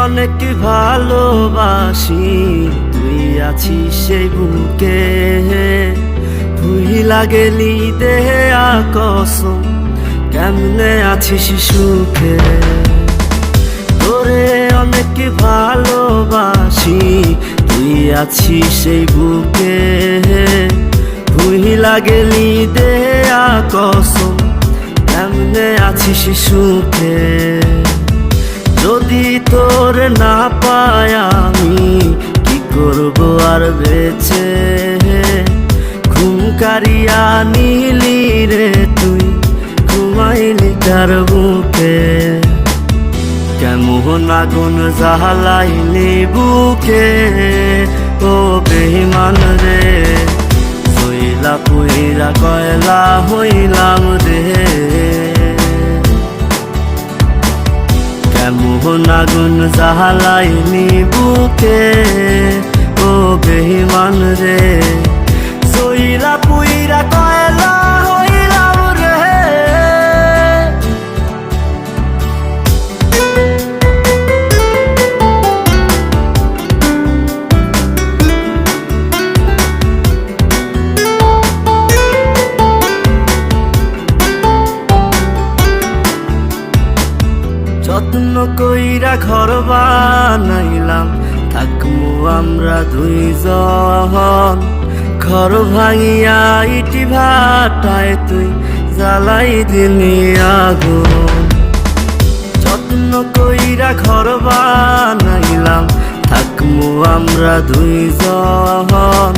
অনেক ভালোবাসি, তুই আছিস সেই বুকে। ভুইলা গেলি দেহে কসম, কেমনে আছিস সুখে। তোরে অনেক ভালোবাসি, তুই আছিস সেই বুকে। ভুইলা গেলি দেহে কসম, কেমনে আছিস সুখে। যদি তোর না পাই আমি কি করব আর বেঁচে। ঘুম কারিয়া নিলি রে তুই, ঘুমাইলি কার বুকে। কেমন আগুন জ্বালাইলি বুকে, ও বেঈমান রে। জইলা পুইরা কয়লা হইলাম রে। কেমন আগুন জ্বালাইলি বুকে, ও বেঈমান রে। জইলা পুইরা কয়লা হইলাম রে। যত্ন কইরা ঘর বানাইলাম, থাকমু আমরা দুইজন। ঘর ভাঙিয়া ইটি ভাটায় তুই জ্বালাই দিলি আগুন। যত্ন কইরা ঘর বানাইলাম, থাকমু আমরা দুইজন।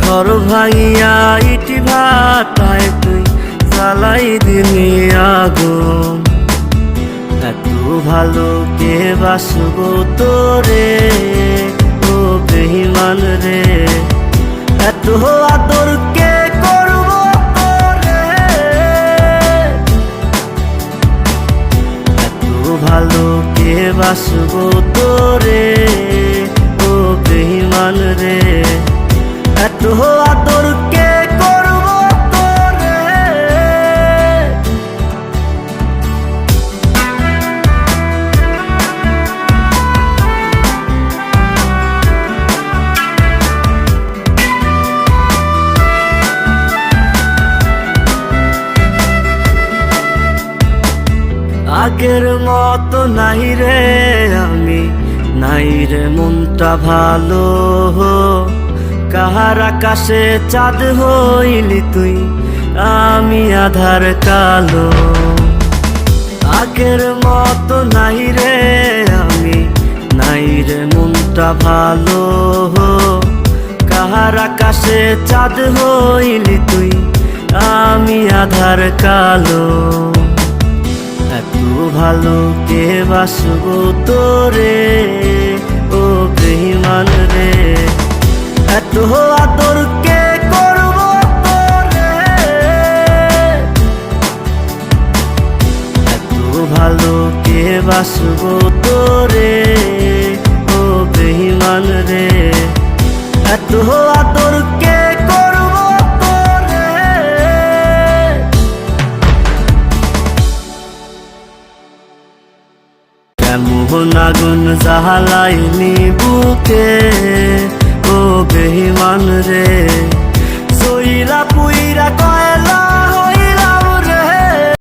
ঘর ভাঙিয়া ইটি ভাটায় তুই জ্বালাই দিলি আগুন। এত ভালো কে বাসবো তোরে, ও বেঈমান রে। এত আদর কে করবো তোরে। এত ভালো কে বাসবো তোরে, ও বেঈমান রে। এত আদর কে করবো তোরে। আগের মতো নাই রে আমি, নাই রে মনটা ভালো। কাহার আকাশে চাঁদ হইলি তুই, আমি আধার কালো। আগের মতো নাই রে আমি, নাই রে মনটা ভালো। কাহার আকাশে চাঁদ হইলি তুই, আমি আধার কালো। এত ভালো কে বাসবো তোরে, ও বেঈমান রে। এত আদর কে করবো তোরে। এত ভালো কে বাসবো তোরে, ও বেঈমান রে। এত আদর কে করবো তোরে। কেমন আগুন জ্বালাইলি বুকে, ও বেঈমান রে।